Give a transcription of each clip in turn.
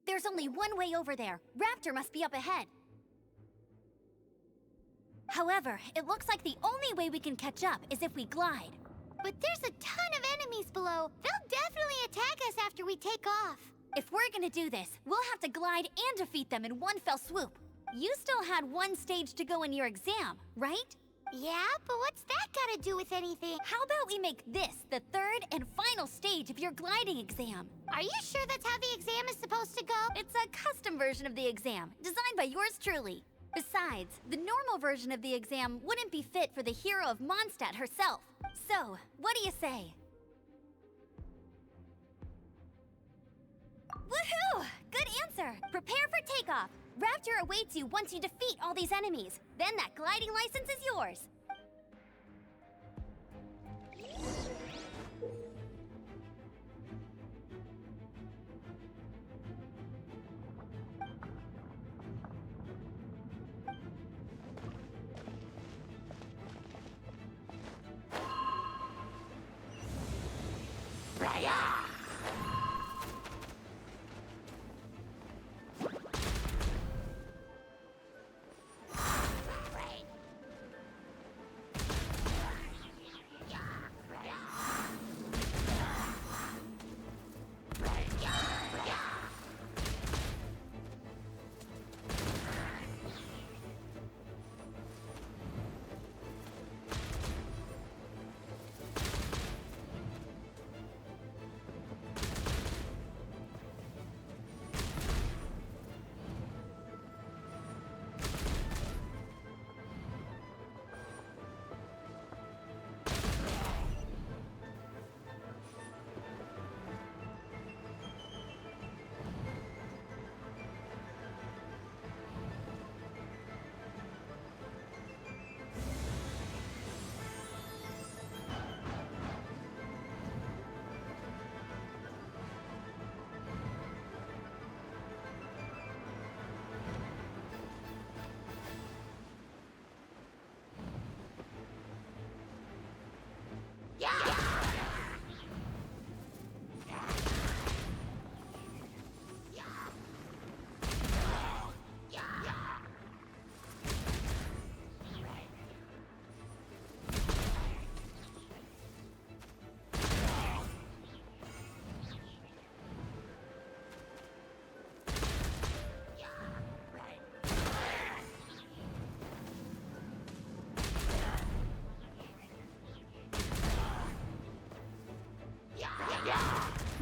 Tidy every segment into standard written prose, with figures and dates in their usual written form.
There's only one way over there. Raptor must be up ahead. However, it looks like the only way we can catch up is if we glide. But there's a ton of enemies below. They'll definitely attack us after we take off. If we're gonna do this, we'll have to glide and defeat them in one fell swoop. You still had one stage to go in your exam, right? Yeah, but what's that gotta do with anything? How about we make this the third and final stage of your gliding exam? Are you sure that's how the exam is supposed to go? It's a custom version of the exam, designed by yours truly. Besides, the normal version of the exam wouldn't be fit for the hero of Mondstadt herself. So, what do you say? Woohoo! Good answer! Prepare for takeoff! Raptor awaits you once you defeat all these enemies. Then that gliding license is yours.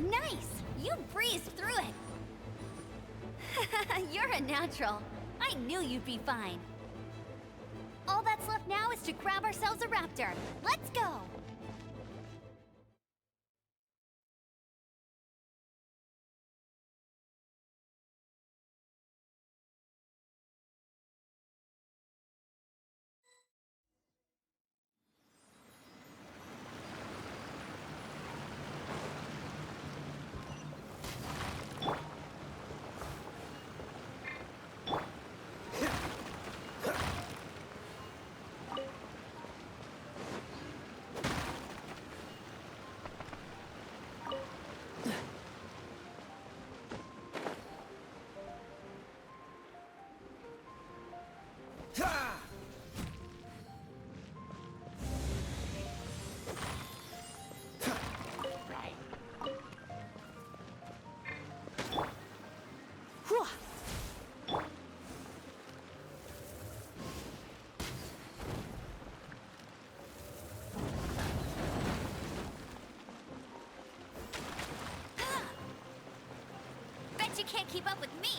Nice! You breezed through it! You're a natural. I knew you'd be fine. All that's left now is to grab ourselves a raptor. Let's go! Bet you can't keep up with me!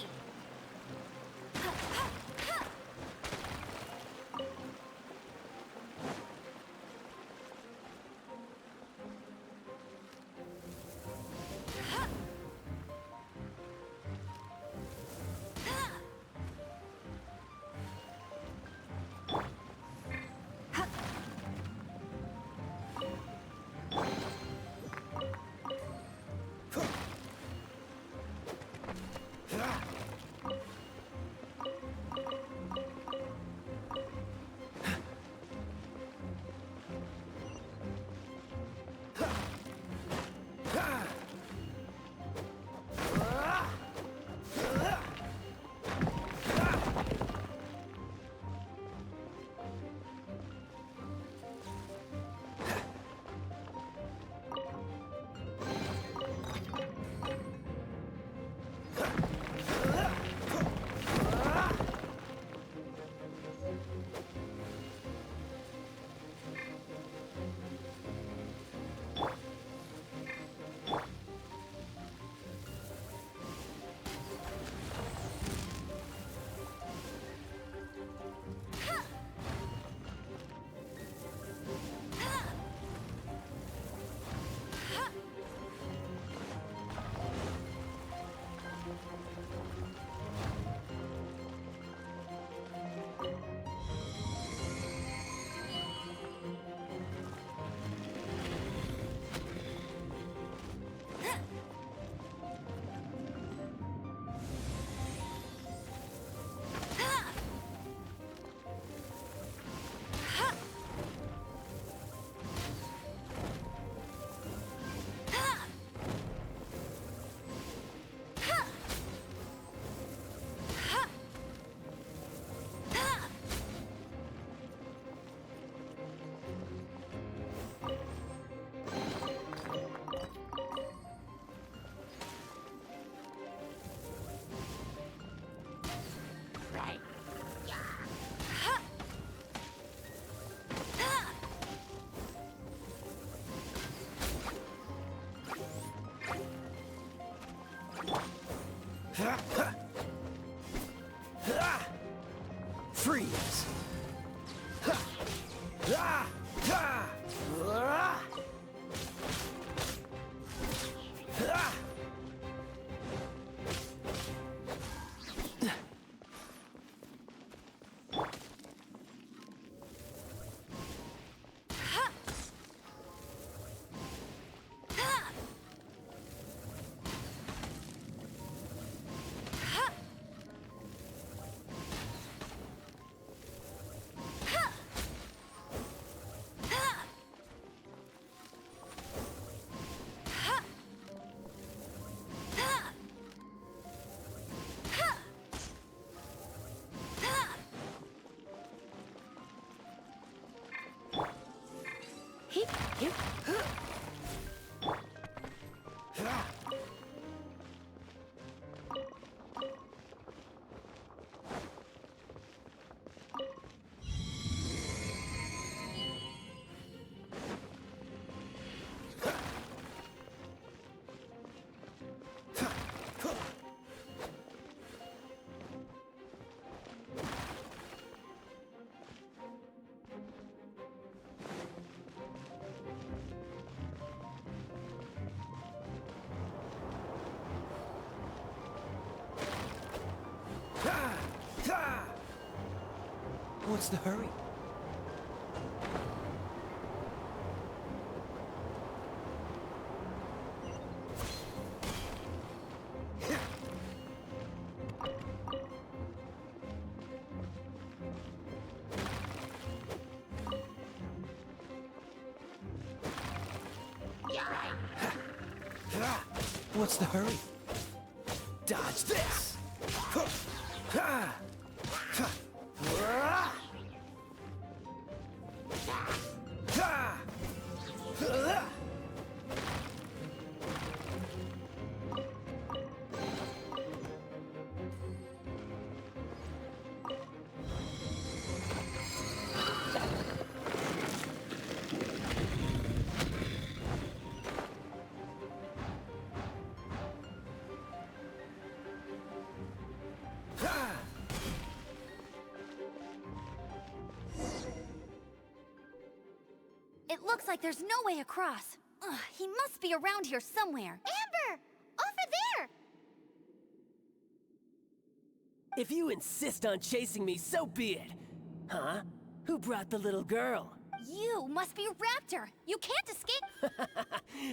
you. What's the hurry? What's the hurry? Dodge this! It looks like there's no way across. Ugh, he must be around here somewhere. Amber! Over there! If you insist on chasing me, so be it. Huh? Who brought the little girl? You must be Raptor. You can't escape.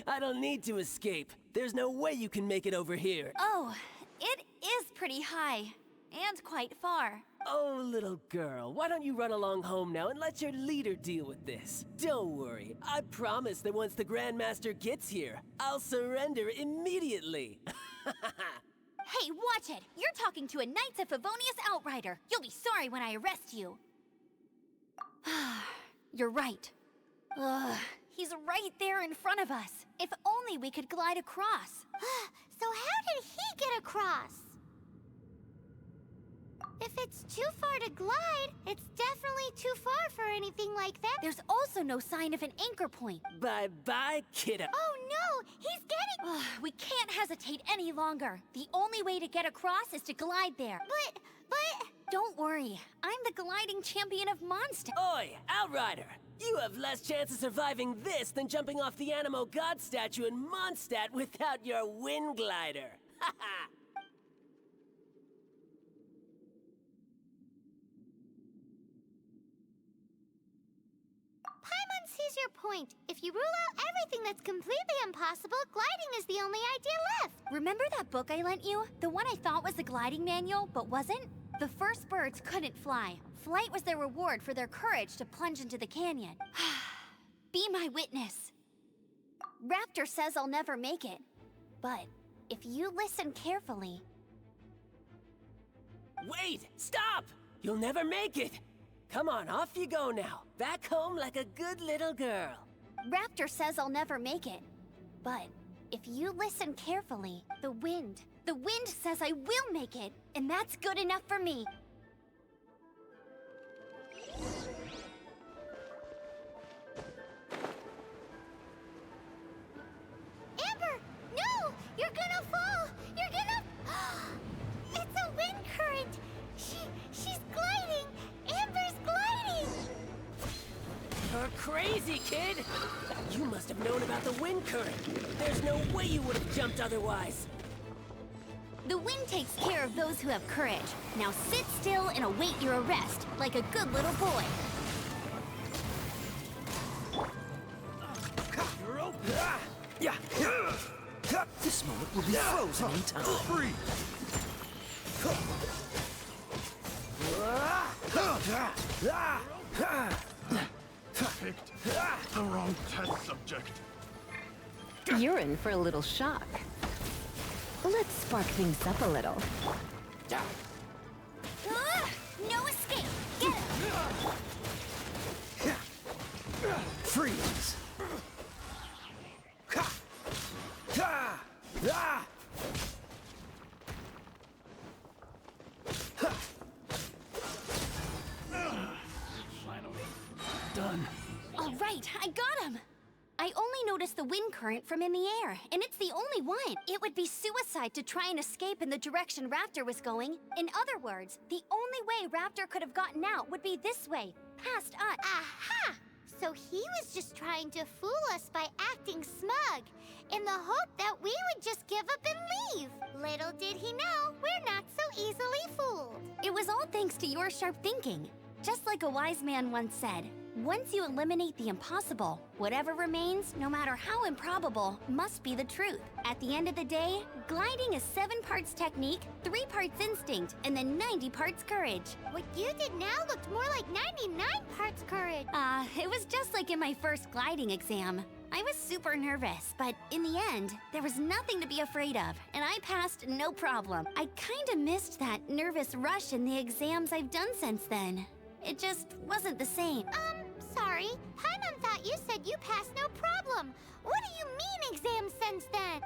I don't need to escape. There's no way you can make it over here. Oh, it is pretty high. And quite far. Oh, little girl, why don't you run along home now and let your leader deal with this? Don't worry, I promise that once the Grandmaster gets here, I'll surrender immediately. Hey, watch it! You're talking to a Knights of Favonius outrider. You'll be sorry when I arrest you. You're right. Ugh, he's right there in front of us. If only we could glide across. So how did he get across? If it's too far to glide, it's definitely too far for anything like that. There's also no sign of an anchor point. Bye-bye, kiddo. Oh no! He's getting... Ugh, we can't hesitate any longer. The only way to get across is to glide there. But... Don't worry, I'm the gliding champion of Mondstadt. Oi, Outrider! You have less chance of surviving this than jumping off the Animo God statue in Mondstadt without your wind glider. Haha! Paimon sees your point. If you rule out everything that's completely impossible, gliding is the only idea left. Remember that book I lent you? The one I thought was the gliding manual, but wasn't? The first birds couldn't fly. Flight was their reward for their courage to plunge into the canyon. Be my witness. Raptor says I'll never make it. But if you listen carefully... Wait! Stop! You'll never make it! Come on, off you go now. Back home like a good little girl. Raptor says I'll never make it. But if you listen carefully, the wind says I will make it, and that's good enough for me. Amber! No! You're gonna fall! You're gonna... It's a wind current! She's gliding! Amber's gliding! You're crazy, kid! You must have known about the wind current. There's no way you would have jumped otherwise. The wind takes care of those who have courage. Now sit still and await your arrest, like a good little boy. You're open. Yeah. This moment will be frozen in time. Free. Picked the wrong test subject. You're in for a little shock. Let's spark things up a little. No escape! Get him! Freeze. notice the wind current from in the air, and it's the only one. It would be suicide to try and escape in the direction Raptor was going. In other words, the only way Raptor could have gotten out would be this way, past us. Aha! So he was just trying to fool us by acting smug, in the hope that we would just give up and leave. Little did he know, we're not so easily fooled. It was all thanks to your sharp thinking. Just like a wise man once said, once you eliminate the impossible, whatever remains, no matter how improbable, must be the truth. At the end of the day, gliding is 7 parts technique, 3 parts instinct, and then 90 parts courage. What you did now looked more like 99 parts courage. It was just like in my first gliding exam. I was super nervous, but in the end, there was nothing to be afraid of, and I passed no problem. I kinda missed that nervous rush in the exams I've done since then. It just wasn't the same. Sorry. Paimon thought you said you passed no problem. What do you mean exams since then?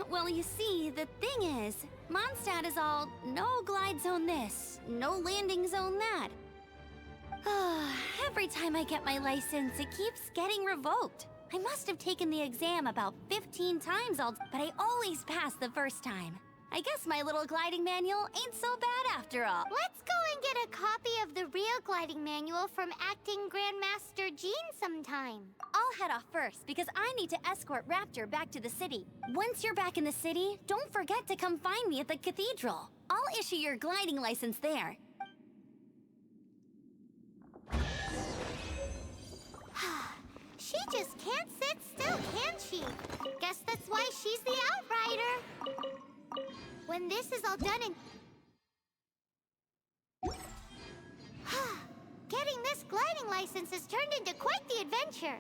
Well, you see, the thing is, Mondstadt is all no glide zone this, no landing zone that. Every time I get my license, it keeps getting revoked. I must have taken the exam about 15 times, but I always pass the first time. I guess my little gliding manual ain't so bad after all. Let's go and get a copy of the real gliding manual from Acting Grandmaster Jean sometime. I'll head off first because I need to escort Raptor back to the city. Once you're back in the city, don't forget to come find me at the cathedral. I'll issue your gliding license there. She just can't sit still, can she? Guess that's why she's the Outrider. When this is all done and... Getting this gliding license has turned into quite the adventure.